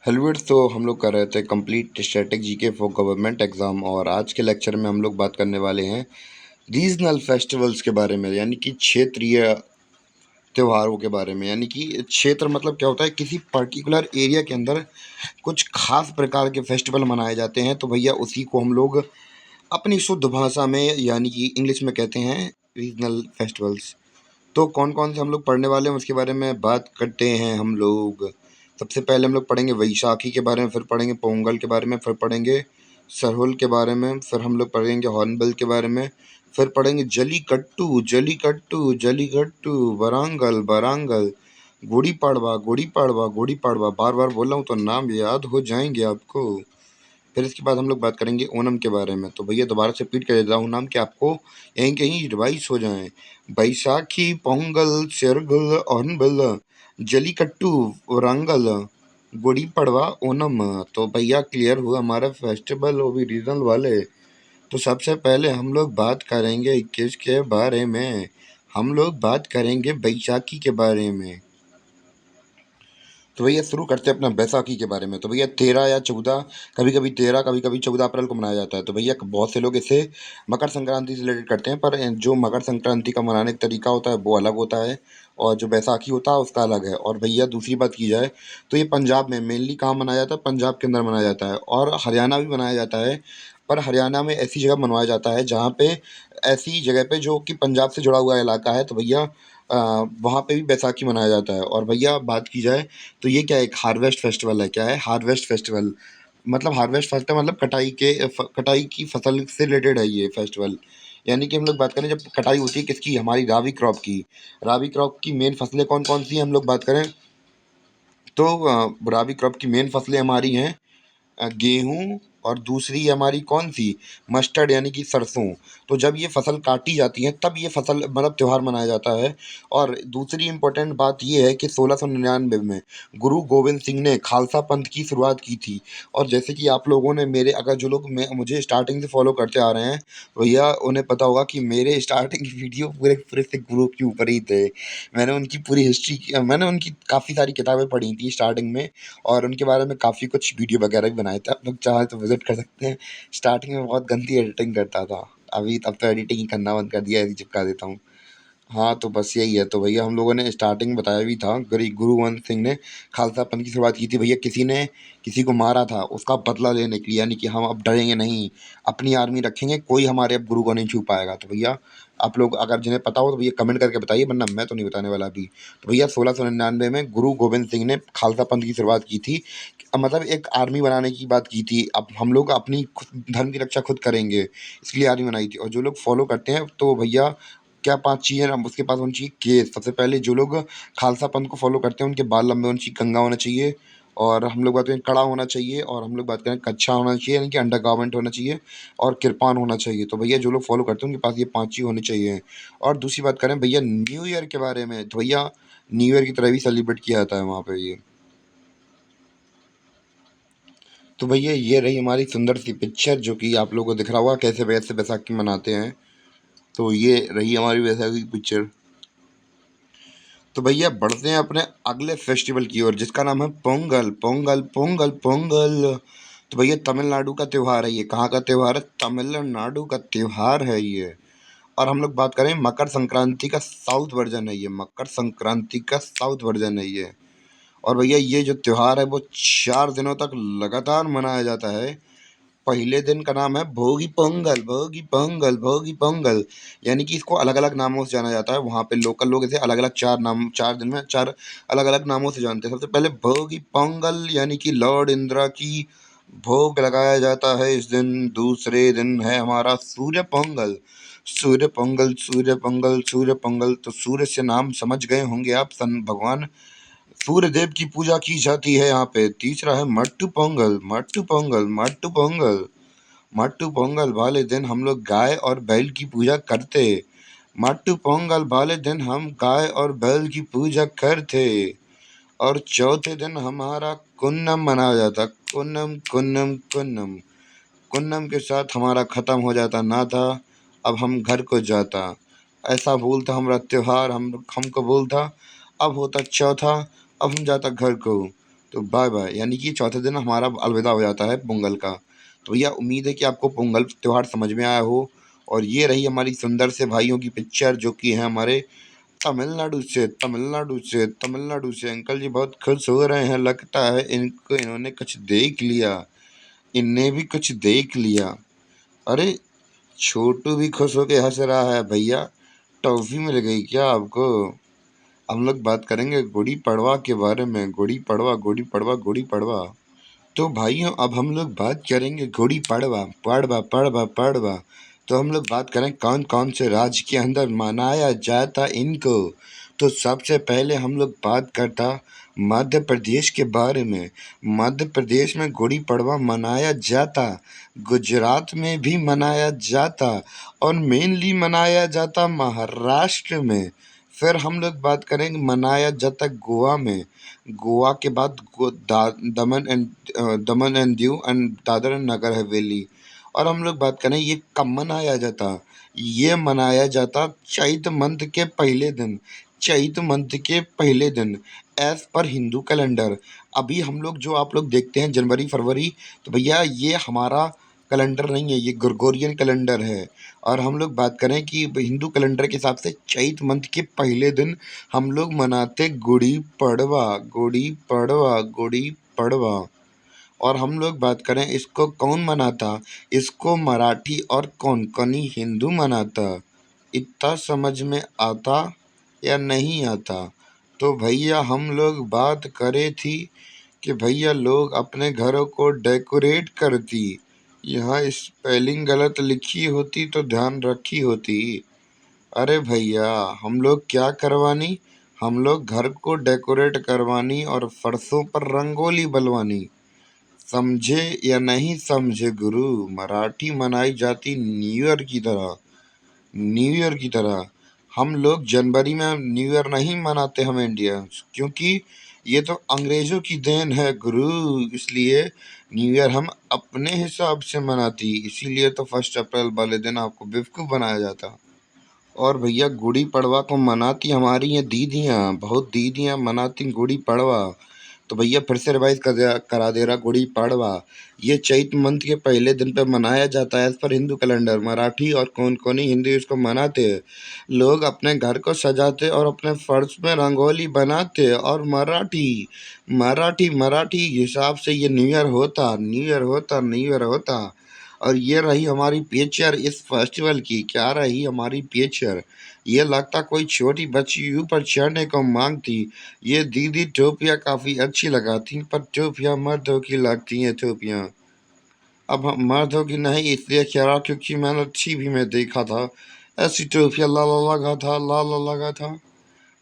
हेलविड्स तो हम लोग कर रहे थे complete static GK for government exam. और आज के लेक्चर में हम लोग बात करने वाले हैं रीजनल फेस्टिवल्स के बारे में, यानी कि क्षेत्रीय त्योहारों के बारे में। यानी कि क्षेत्र मतलब क्या होता है, किसी पर्टिकुलर एरिया के अंदर कुछ खास प्रकार के फेस्टिवल मनाए जाते हैं, तो भैया उसी को हम लोग अपनी शुद्ध भाषा में यानी कि इंग्लिश में कहते हैं रीजनल फेस्टिवल्स। तो कौन कौन से हम लोग पढ़ने वाले हैं उसके बारे में बात करते हैं हम लोग। सबसे पहले हम लोग पढ़ेंगे वैशाखी के बारे में, फिर पढ़ेंगे पोंगल के बारे में, फिर पढ़ेंगे सरहुल के बारे में, फिर हम लोग पढ़ेंगे हॉर्नबिल के बारे में, फिर पढ़ेंगे जलीकट्टू जलीकट्टू जलीकट्टू, वरांगल वरांगल, गुड़ी पड़वा गुड़ी पड़वा गुड़ी पड़वा। बार बार बोल रहा हूँ तो नाम याद हो जाएंगे आपको। फिर इसके बाद हम लोग बात करेंगे ओणम के बारे में। तो भैया दोबारा से रिपीट कर देता हूँ नाम, कि आपको यहीं कहीं रिवाइज हो जाए। बैसाखी, पोंगल, शेरगुल, ओनबिल, जलीकट्टू, वरंगल, गुड़ी पड़वा, ओणम। तो भैया क्लियर हुआ हमारा फेस्टिवल, वो भी रीजनल वाले। तो सबसे पहले हम लोग बात करेंगे किसके बारे में, हम लोग बात करेंगे बैसाखी के बारे में। तो भैया शुरू करते हैं अपना बैसाखी के बारे में। तो भैया 13 या 14, कभी कभी 13, कभी कभी 14 अप्रैल को मनाया जाता है। तो भैया बहुत से लोग इसे मकर संक्रांति से रिलेटेड करते हैं, पर जो मकर संक्रांति का मनाने का तरीका होता है वो अलग होता है, और जो बैसाखी होता है उसका अलग है। और भैया दूसरी बात की जाए तो ये पंजाब में मेनली कहाँ मनाया जाता है, पंजाब के अंदर मनाया जाता है, और हरियाणा भी मनाया जाता है। पर हरियाणा में ऐसी जगह मनवाया जाता है जहाँ पे, ऐसी जगह पे जो कि पंजाब से जुड़ा हुआ इलाका है, तो भैया वहाँ पे भी बैसाखी मनाया जाता है। और भैया बात की जाए तो ये क्या है, एक हार्वेस्ट फेस्टिवल है। क्या है हार्वेस्ट फेस्टिवल, मतलब हार्वेस्ट फेस्टिवल मतलब कटाई की फसल से रिलेटेड है ये फेस्टिवल। यानी कि हम लोग बात करें जब कटाई होती है किसकी, हमारी राबी क्रॉप की। राबी क्रॉप की मेन फसलें कौन कौन सी हैं हम लोग बात करें तो राबी क्रॉप की मेन फसलें हमारी हैं गेहूँ, और दूसरी हमारी कौन सी, मस्टर्ड यानी कि सरसों। तो जब ये फसल काटी जाती है तब ये फसल मतलब त्यौहार मनाया जाता है। और दूसरी इम्पोर्टेंट बात ये है कि 1699 में गुरु गोविंद सिंह ने खालसा पंथ की शुरुआत की थी। और जैसे कि आप लोगों ने मेरे, अगर जो लोग मुझे स्टार्टिंग से फॉलो करते आ रहे हैं, भैया उन्हें पता होगा कि मेरे स्टार्टिंग की वीडियो पूरे पूरे से गुरु के ऊपर ही थे। मैंने उनकी पूरी हिस्ट्री, मैंने उनकी काफ़ी सारी किताबें पढ़ी थी स्टार्टिंग में, और उनके बारे में काफ़ी कुछ वीडियो वगैरह भी बनाए थे। आप लोग चाहे तो विजिट कर सकते हैं। स्टार्टिंग में बहुत गंदी एडिटिंग करता था, अभी अब तो एडिटिंग ही करना बंद कर दिया है, ऐसे चिपका देता हूँ। हाँ तो बस यही है। तो भैया हम लोगों ने स्टार्टिंग में बताया भी था, गुरु गोविंद सिंह ने खालसा पंथ की शुरुआत की थी। भैया किसी ने किसी को मारा था, उसका बदला लेने के लिए, यानी कि हम अब डरेंगे नहीं, अपनी आर्मी रखेंगे, कोई हमारे अब गुरु को नहीं छू पाएगा। तो भैया आप लोग अगर जिन्हें पता हो तो भैया कमेंट करके बताइए, वरना मैं तो नहीं बताने वाला अभी। तो भैया 1699 में गुरु गोविंद सिंह ने खालसा पंथ की शुरुआत की थी, मतलब एक आर्मी बनाने की बात की थी। अब हम लोग अपनी धर्म की रक्षा खुद करेंगे, इसलिए आर्मी बनाई थी। और जो लोग फॉलो करते हैं तो भैया क्या 5 चीज़ें ना उसके पास होनी चाहिए केस। सबसे पहले जो लोग खालसा पंथ को फॉलो करते हैं उनके बाल लंबे होने चाहिए, कंघा होना चाहिए, और हम लोग बात करें कड़ा होना चाहिए, और हम लोग बात करें कच्छा होना चाहिए यानी कि अंडरगारमेंट होना चाहिए, और किरपान होना चाहिए। तो भैया जो लोग फॉलो करते हैं उनके पास ये 5 चीज़ होनी चाहिए। और दूसरी बात करें भैया न्यू ईयर के बारे में, तो भैया न्यू ईयर की तरह भी सेलिब्रेट किया जाता है वहाँ पे ये। तो भैया ये रही हमारी सुंदर सी पिक्चर, जो कि आप लोगों को दिख रहा होगा कैसे वैसे बैसाखी मनाते हैं। तो ये रही हमारी बैसाखी की पिक्चर। तो भैया बढ़ते हैं अपने अगले फेस्टिवल की ओर, जिसका नाम है पोंगल पोंगल पोंगल पोंगल। तो भैया तमिलनाडु का त्यौहार है ये। कहाँ का त्यौहार है, तमिलनाडु का त्यौहार है ये। और हम लोग बात करें मकर संक्रांति का साउथ वर्जन है ये, मकर संक्रांति का साउथ वर्जन है ये। और भैया ये जो त्यौहार है वो 4 दिनों तक लगातार मनाया जाता है। पहले दिन का नाम है भोगी पोंगल भोगी पोंगल भोगी पोंगल, यानी कि इसको अलग अलग नामों से जाना जाता है। वहाँ पे लोकल लोग इसे अलग अलग 4 नाम, 4 दिन में 4 अलग अलग नामों से जानते हैं। सबसे पहले भोगी पोंगल यानी कि लॉर्ड इंदिरा की भोग लगाया जाता है इस दिन। दूसरे दिन है हमारा सूर्य पोंगल। सूर्य पोंगल सूर्य पोंगल सूर्य पोंगल, तो सूर्य से नाम समझ गए होंगे आप, सन भगवान सूर्य देव की पूजा की जाती है यहाँ पे। तीसरा है मट्टू पोंगल मट्टू पोंगल मट्टू पोंगल। मट्टू पोंगल वाले दिन हम लोग गाय और बैल की पूजा करते। मट्टू पोंगल वाले दिन हम गाय और बैल की पूजा करते। और चौथे दिन हमारा कुन्नम मनाया जाता। कुन्नम कुन्नम कुन्नम। कुन्नम के साथ हमारा ख़त्म हो जाता नाता, अब हम घर को जाता। ऐसा बोलता हमारा त्योहार, हमको बोलता। अब होता चौथा, अब हम जाता घर को। तो बाय बाय, यानी कि चौथे दिन हमारा अलविदा हो जाता है पोंगल का। तो भैया उम्मीद है कि आपको पोंगल त्योहार समझ में आया हो। और ये रही हमारी सुंदर से भाइयों की पिक्चर, जो कि है हमारे तमिलनाडु से अंकल जी बहुत खुश हो रहे हैं, लगता है इनको इन्होंने कुछ देख लिया, इनने भी कुछ देख लिया। अरे छोटू भी खुश होके हंस रहा है भैया, टॉफी मिल गई क्या आपको? हम लोग बात करेंगे गुड़ी पड़वा के बारे में, गुड़ी पड़वा गुड़ी पड़वा गुड़ी पड़वा। तो भाइयों अब हम लोग बात करेंगे गुड़ी पड़वा पड़वा पड़वा पड़वा। तो हम लोग बात करें कौन कौन से राज्य के अंदर मनाया जाता इनको। तो सबसे पहले हम लोग बात करता मध्य प्रदेश के बारे में। मध्य प्रदेश में गुड़ी पड़वा मनाया जाता, गुजरात में भी मनाया जाता, और मेनली मनाया जाता महाराष्ट्र में। फिर हम लोग बात करेंगे मनाया जाता गोवा में। गोवा के बाद Daman and Diu and Dadra and Nagar Haveli. और हम लोग बात करें ये कब मनाया जाता, ये मनाया जाता चैत मंथ के पहले दिन, चैत मंथ के पहले दिन, एज पर हिंदू कैलेंडर। अभी हम लोग जो आप लोग देखते हैं जनवरी फरवरी, तो भैया ये हमारा कैलेंडर नहीं है, ये ग्रेगोरियन कैलेंडर है। और हम लोग बात करें कि हिंदू कैलेंडर के हिसाब से चैत मंथ के पहले दिन हम लोग मनाते गुड़ी पड़वा, गुड़ी पड़वा, गुड़ी पड़वा। और हम लोग बात करें इसको कौन मनाता, इसको मराठी और कोंकणी हिंदू मनाता। इतना समझ में आता या नहीं आता? तो भैया हम लोग बात करे थी कि भैया लोग अपने घरों को डेकोरेट करती, यहाँ स्पेलिंग गलत लिखी होती तो ध्यान रखी होती। अरे भैया हम लोग क्या करवानी, हम लोग घर को डेकोरेट करवानी और फर्शों पर रंगोली बलवानी। समझे या नहीं समझे गुरु? मराठी मनाई जाती न्यू ईयर की तरह, न्यू ईयर की तरह। हम लोग जनवरी में न्यू ईयर नहीं मनाते हम इंडियंस, क्योंकि ये तो अंग्रेजों की देन है गुरु। इसलिए न्यू ईयर हम अपने हिसाब से मनाती, इसीलिए तो 1 अप्रैल वाले दिन आपको बेवकूफ़ बनाया जाता। और भैया गुड़ी पड़वा को मनाती हमारी ये दीदियाँ, बहुत दीदियाँ मनाती गुड़ी पड़वा। तो भैया फिर से रिवाइज करा दे रहा गुड़ी पड़वा। ये चैत मंथ के पहले दिन पे मनाया जाता है as per Hindu calendar. Marathi और कोंकणी हिंदू इसको मनाते हैं। लोग अपने घर को सजाते और अपने फर्श में रंगोली बनाते। और मराठी मराठी मराठी हिसाब से ये न्यू ईयर होता, न्यू ईयर होता, न्यू ईयर होता। और ये रही हमारी पिक्चर इस फेस्टिवल की, क्या रही हमारी पिक्चर। ये लगता कोई छोटी बच्ची ऊपर चढ़ने को मांगती। ये दीदी टोपियाँ काफ़ी अच्छी लगाती, पर टोपियाँ मर्दों की लगती हैं टोपियाँ। अब हम मर्दों की नहीं इसलिए कह रहा क्योंकि मैंने टीवी में देखा था, ऐसी टोपियाँ लाला लगा था, लाला लगा था।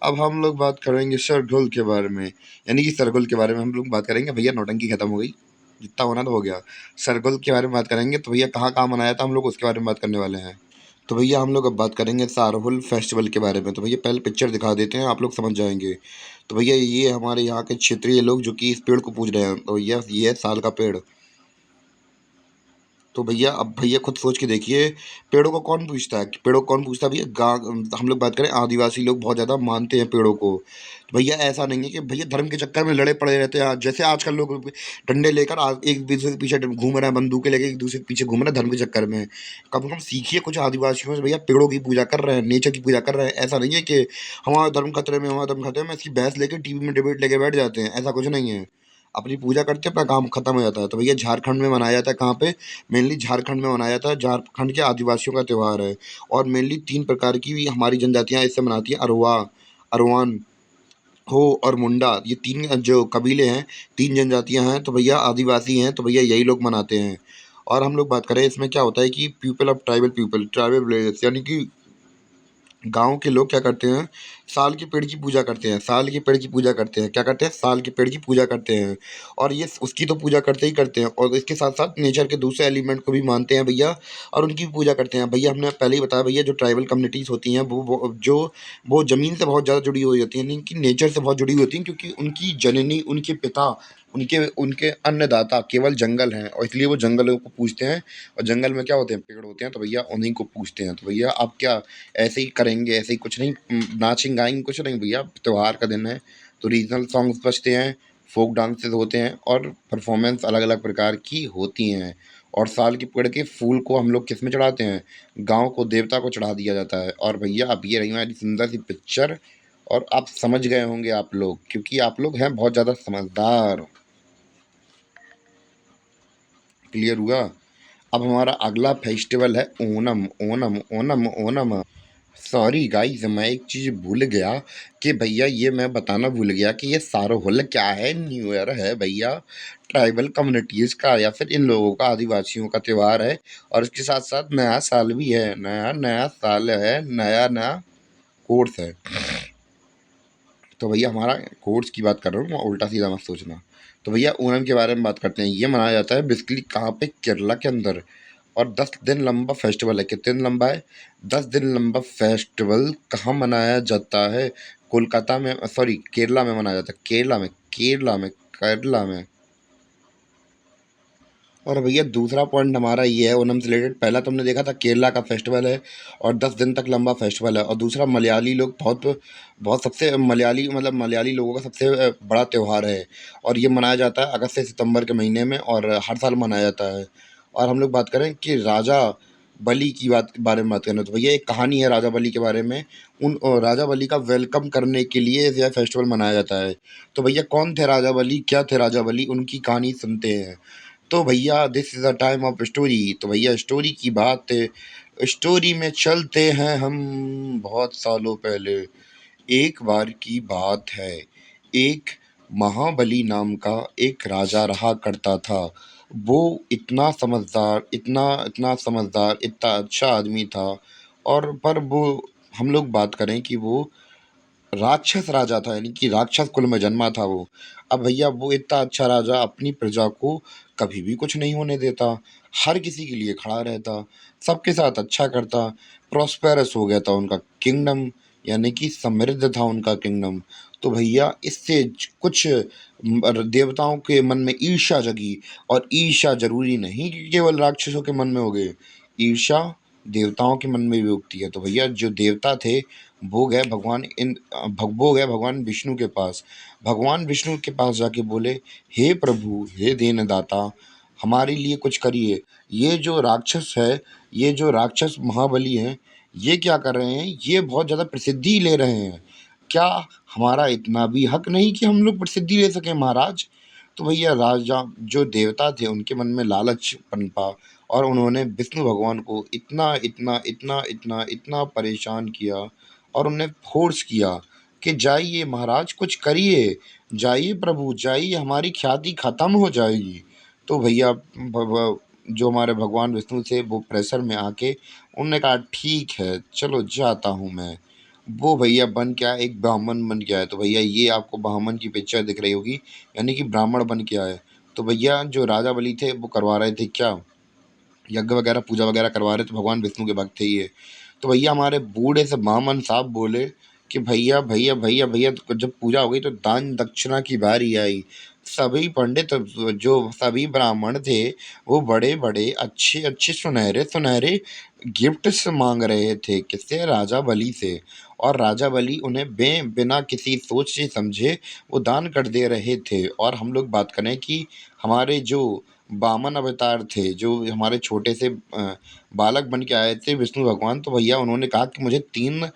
अब हम लोग बात करेंगे सरगुल के बारे में, यानी कि सरगुल के बारे में हम लोग बात करेंगे। भैया नौटंकी खत्म हो गई, जितना होना तो हो गया। सरगुल के बारे में बात करेंगे, तो भैया कहाँ कहाँ मनाया था हम लोग उसके बारे में बात करने वाले हैं। तो भैया हम लोग अब बात करेंगे सारहुल फेस्टिवल के बारे में। तो भैया पहले पिक्चर दिखा देते हैं, आप लोग समझ जाएंगे। तो भैया ये हमारे यहाँ के क्षेत्रीय लोग जो कि इस पेड़ को पूज रहे हैं, तो ये है साल का पेड़। तो भैया अब भैया खुद सोच के देखिए, पेड़ों को कौन पूछता है, पेड़ों को कौन पूछता है भैया? हम लोग बात करें आदिवासी लोग बहुत ज़्यादा मानते हैं पेड़ों को। तो भैया ऐसा नहीं है कि भैया धर्म के चक्कर में लड़े पड़े रहते हैं, जैसे आजकल लोग डंडे लेकर एक दूसरे के पीछे घूम रहे हैं, बंदूकें लेके एक दूसरे के पीछे घूम रहे हैं धर्म के चक्कर में। कम से कम सीखिए कुछ आदिवासियों से, भैया पेड़ों की पूजा कर रहे हैं, नेचर की पूजा कर रहे हैं। ऐसा नहीं है कि हमारा धर्म खतरे में, हमारा धर्म खतरे में, इसकी बहस लेके टीवी में डिबेट लेके बैठ जाते हैं, ऐसा कुछ नहीं है। अपनी पूजा करते हैं, अपना काम खत्म हो जाता है। तो भैया झारखंड में मनाया जाता है, कहाँ पे? मेनली झारखंड में मनाया जाता है। झारखंड के आदिवासियों का त्यौहार है। और मेनली 3 प्रकार की भी हमारी जनजातियाँ इससे मनाती हैं, अरवा, अरवान, हो और मुंडा। ये 3 जो कबीले हैं, 3 जनजातियाँ हैं, तो भैया आदिवासी हैं, तो भैया यही लोग मनाते हैं। और हम लोग बात करें इसमें क्या होता है कि people of tribal people, tribal villages, यानी कि गाँव के लोग क्या करते हैं, साल के पेड़ की पूजा करते हैं, साल के पेड़ की पूजा करते हैं। क्या करते हैं? साल के पेड़ की पूजा करते हैं। और ये उसकी तो पूजा करते ही करते हैं, और इसके साथ साथ नेचर के दूसरे एलिमेंट को भी मानते हैं भैया, और उनकी भी पूजा करते हैं। भैया हमने पहले ही बताया भैया, जो ट्राइबल कम्युनिटीज़ होती हैं वो ज़मीन से बहुत ज़्यादा जुड़ी हुई होती हैं, यानी कि नेचर से बहुत जुड़ी हुई होती हैं, क्योंकि उनकी जननी, उनके पिता, उनके उनके अन्नदाता केवल जंगल हैं, और इसलिए वो जंगलों को पूजते हैं। और जंगल में क्या होते हैं? पेड़ होते हैं, तो भैया उन्हीं को पूजते हैं। तो भैया आप क्या ऐसे ही करेंगे? ऐसे ही कुछ नहीं नाचेंगे गाएंगे कुछ नहीं भैया, त्योहार का दिन है तो रीजनल सॉन्ग्स बजते हैं, फोक डांसेस होते हैं और परफॉर्मेंस अलग अलग प्रकार की होती हैं। और साल के पेड़ के फूल को हम लोग किस में चढ़ाते हैं? गाँव को देवता को चढ़ा दिया जाता है। और भैया अब ये रही हमारी सुंदर सी पिक्चर, और आप समझ गए होंगे आप लोग, क्योंकि आप लोग हैं बहुत ज़्यादा समझदार। क्लियर हुआ? अब हमारा अगला फेस्टिवल है ओणम। ओणम ओणम ओणम। सॉरी गाइस, मैं एक चीज़ भूल गया कि भैया ये मैं बताना भूल गया कि ये सारोहुल क्या है। न्यू ईयर है भैया, ट्राइबल कम्युनिटीज़ का या फिर इन लोगों का, आदिवासियों का त्यौहार है। और इसके साथ साथ नया साल भी है, नया नया साल है, नया नया कोर्स है। तो भैया हमारा कोर्स की बात कर रहा हूँ मैं, उल्टा सीधा मत सोचना। तो भैया ओणम के बारे में बात करते हैं। ये मनाया जाता है बेसिकली कहाँ पे? केरला के अंदर। और 10 दिन लंबा फेस्टिवल है। कितने दिन लंबा है? 10 दिन लंबा फेस्टिवल कहाँ मनाया जाता है? कोलकाता में, सॉरी केरला में मनाया जाता है। केरला में, केरला में, केरला में। और भैया दूसरा पॉइंट हमारा ये है ओणम से रिलेटेड। पहला तुमने देखा था केरला का फेस्टिवल है और 10 दिन तक लंबा फेस्टिवल है। और दूसरा मलयाली लोग बहुत बहुत सबसे मलयाली मतलब मलयाली लोगों का सबसे बड़ा त्यौहार है। और ये मनाया जाता है अगस्त से सितंबर के महीने में, और हर साल मनाया जाता है। और हम लोग बात करें कि राजा बलि की बारे में बात करें, तो भैया एक कहानी है राजा बलि के बारे में। राजा बलि का वेलकम करने के लिए यह फेस्टिवल मनाया जाता है। तो भैया कौन थे राजा बलि, क्या थे राजा बलि, उनकी कहानी सुनते हैं। तो भैया this is a time of story. तो भैया स्टोरी की बात, स्टोरी में चलते हैं हम बहुत सालों पहले। एक बार की बात है, एक महाबली नाम का एक राजा रहा करता था। वो इतना समझदार, इतना इतना समझदार, इतना अच्छा आदमी था। और पर वो, हम लोग बात करें कि वो राक्षस राजा था, यानी कि राक्षस कुल में जन्मा था वो। अब भैया वो इतना अच्छा राजा अपनी प्रजा को कभी भी कुछ नहीं होने देता, हर किसी के लिए खड़ा रहता, सबके साथ अच्छा करता। प्रॉस्पेरस हो गया था उनका किंगडम, यानी कि समृद्ध था उनका किंगडम। तो भैया इससे कुछ देवताओं के मन में ईर्ष्या जगी। और ईर्ष्या जरूरी नहीं कि केवल राक्षसों के मन में हो गए, ईर्ष्या देवताओं के मन में भी उगती है। तो भैया जो देवता थे वो गए वो गए भगवान विष्णु के पास। भगवान विष्णु के पास जाके बोले, हे प्रभु, हे दीनदाता, हमारे लिए कुछ करिए। ये जो राक्षस है, ये जो राक्षस महाबली हैं, ये क्या कर रहे हैं? ये बहुत ज़्यादा प्रसिद्धि ले रहे हैं। क्या हमारा इतना भी हक नहीं कि हम लोग प्रसिद्धि ले सकें महाराज? तो भैया राजा जो देवता थे उनके मन में लालच पनपा, और उन्होंने विष्णु भगवान को इतना इतना इतना इतना इतना परेशान किया, और उन्हें फोर्स किया कि जाइए महाराज, कुछ करिए, जाइए प्रभु, जाइए, हमारी ख्याति खत्म हो जाएगी। तो भैया जो हमारे भगवान विष्णु थे वो प्रेशर में आके उन्होंने कहा ठीक है चलो जाता हूँ मैं। वो भैया बन के आया, एक ब्राह्मण बन के आया। तो भैया ये आपको ब्राह्मण की पिक्चर दिख रही होगी, यानी कि ब्राह्मण बन के आए। तो भैया जो राजा बलि थे वो करवा रहे थे क्या? यज्ञ वगैरह, पूजा वगैरह करवा रहे थे, भगवान विष्णु के भक्त थे ये। तो भैया हमारे बूढ़े से ब्राह्मण साहब बोले कि भैया भैया भैया भैया, तो जब पूजा हो गई तो दान दक्षिणा की बारी आई। सभी पंडित, जो सभी ब्राह्मण थे, वो बड़े बड़े अच्छे अच्छे सुनहरे सुनहरे गिफ्ट्स मांग रहे थे, किससे? राजा बलि से। और राजा बलि उन्हें बिना किसी सोचे समझे वो दान कर दे रहे थे। और हम लोग बात करें कि हमारे जो वामन अवतार थे, जो हमारे छोटे से बालक बन के आए थे विष्णु भगवान, तो भैया उन्होंने कहा कि मुझे 3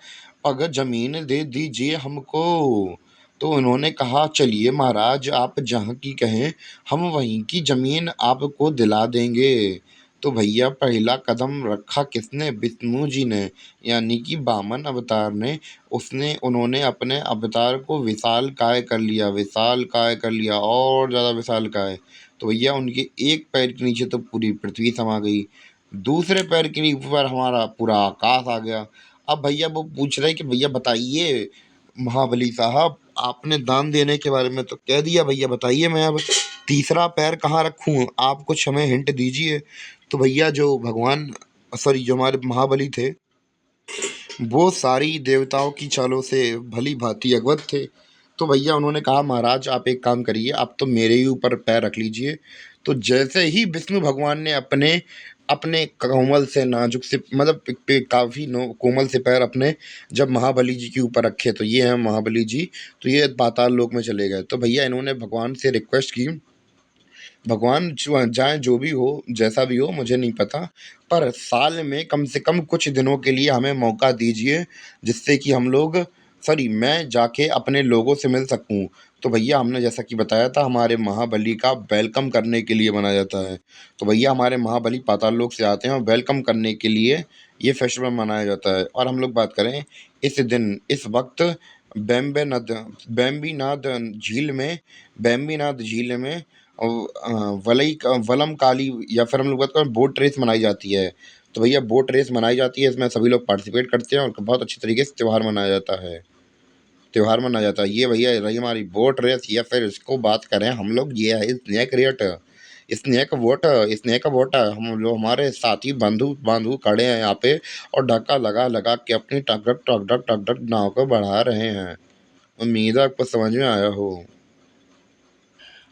पग ज़मीन दे दीजिए हमको। तो उन्होंने कहा चलिए महाराज, आप जहाँ की कहें हम वहीं की ज़मीन आपको दिला देंगे। तो भैया पहला कदम रखा किसने? विष्णु जी ने, यानी कि वामन अवतार ने। उसने उन्होंने अपने अवतार को विशालकाय कर लिया, विशालकाय कर लिया, और ज़्यादा विशालकाय। तो भैया उनके एक पैर के नीचे तो पूरी पृथ्वी समा गई, दूसरे पैर के ऊपर हमारा पूरा आकाश आ गया। अब भैया वो पूछ रहे कि भैया बताइए महाबली साहब, आपने दान देने के बारे में तो कह दिया, भैया बताइए मैं अब तीसरा पैर कहाँ रखूँ? आप कुछ हमें हिंट दीजिए। तो भैया जो भगवान, सॉरी जो हमारे महाबली थे, वो सारी देवताओं की चालों से भली भांति अवगत थे। तो भैया उन्होंने कहा महाराज आप एक काम करिए, आप तो मेरे ही ऊपर पैर रख लीजिए। तो जैसे ही विष्णु भगवान ने अपने अपने कोमल से नाजुक से मतलब काफ़ी कोमल से पैर अपने जब महाबली जी के ऊपर रखे, तो ये हैं महाबली जी, तो ये पाताल लोक में चले गए। तो भैया इन्होंने भगवान से रिक्वेस्ट की, भगवान चाहे जो भी हो, जैसा भी हो मुझे नहीं पता, पर साल में कम से कम कुछ दिनों के लिए हमें मौका दीजिए, जिससे कि हम लोग सॉरी मैं जाके अपने लोगों से मिल सकूं। तो भैया हमने जैसा कि बताया था, हमारे महाबली का वेलकम करने के लिए मनाया जाता है। तो भैया हमारे महाबली पाताल लोक से आते हैं और वेलकम करने के लिए ये फेस्टिवल मनाया जाता है। और हम लोग बात करें इस दिन, इस वक्त बेम्बे नद बेम्बीनाथ झील में बेम्बीनाथ झील में वलम काली, या फिर हम लोग बात करें बोट रेस मनाई जाती है। तो भैया बोट रेस मनाई जाती है, इसमें सभी लोग पार्टिसिपेट करते हैं और बहुत अच्छी तरीके से त्यौहार मनाया जाता है। ये भैया रही हमारी बोट रेस, या फिर इसको बात करें हम लोग, ये है स्नेक रेट, स्नेक वोट। हम लोग हमारे साथी बंधु बांधु खड़े हैं यहाँ पे और धक्का लगा लगा के अपनी टक टक नाव को बढ़ा रहे हैं। उम्मीद है आपको समझ में आया हो।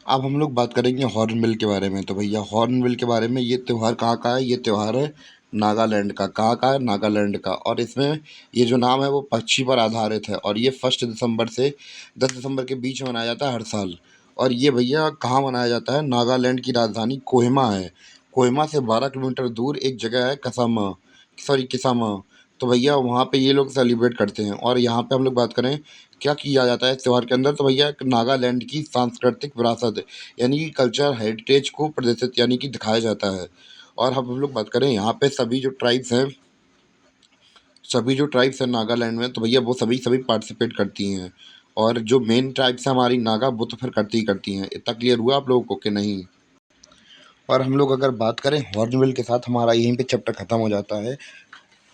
अब हम लोग बात करेंगे हॉर्नबिल के बारे में। तो भैया हॉर्नबिल के बारे में, ये त्यौहार कहाँ का है? ये त्यौहार है नागालैंड का। कहाँ का है? नागालैंड का। और इसमें ये जो नाम है वो पक्षी पर आधारित है, और ये 1 दिसंबर से 10 दिसंबर के बीच में मनाया जाता है हर साल। और ये भैया कहाँ मनाया जाता है? नागालैंड की राजधानी कोहिमा है। कोहिमा से 12 किलोमीटर दूर एक जगह है किसामा। तो भैया वहाँ पे ये लोग सेलिब्रेट करते हैं। और यहाँ पे हम लोग बात करें क्या किया जाता है इस त्योहार के अंदर, तो भैया एक नागालैंड की सांस्कृतिक विरासत यानी कि कल्चर हेरिटेज को प्रदर्शित यानी कि दिखाया जाता है। और अब हम लोग बात करें यहाँ पे सभी जो ट्राइब्स हैं नागालैंड में, तो भैया वो सभी पार्टिसिपेट करती हैं। और जो मेन ट्राइब्स हैं हमारी नागा, वो तो फिर करती ही करती हैं। इतना क्लियर हुआ आप लोगों को कि नहीं? और हम लोग अगर बात करें हॉर्नबिल के साथ, हमारा यहीं पे चैप्टर खत्म हो जाता है।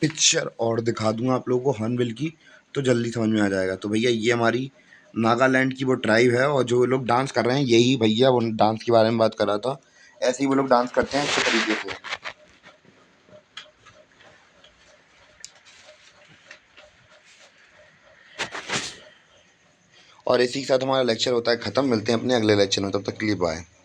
पिक्चर और दिखा दूंगा आप लोगों को हॉर्नबिल की, तो जल्दी समझ में आ जाएगा। तो भैया ये हमारी नागालैंड की वो ट्राइब है, और जो लोग डांस कर रहे हैं यही भैया वो डांस के बारे में बात कर रहा था। ऐसे ही वो लोग डांस करते हैं अच्छे तरीके से। और इसी के साथ हमारा लेक्चर होता है ख़त्म। मिलते हैं अपने अगले लेक्चर में, तब तक के लिए बाय।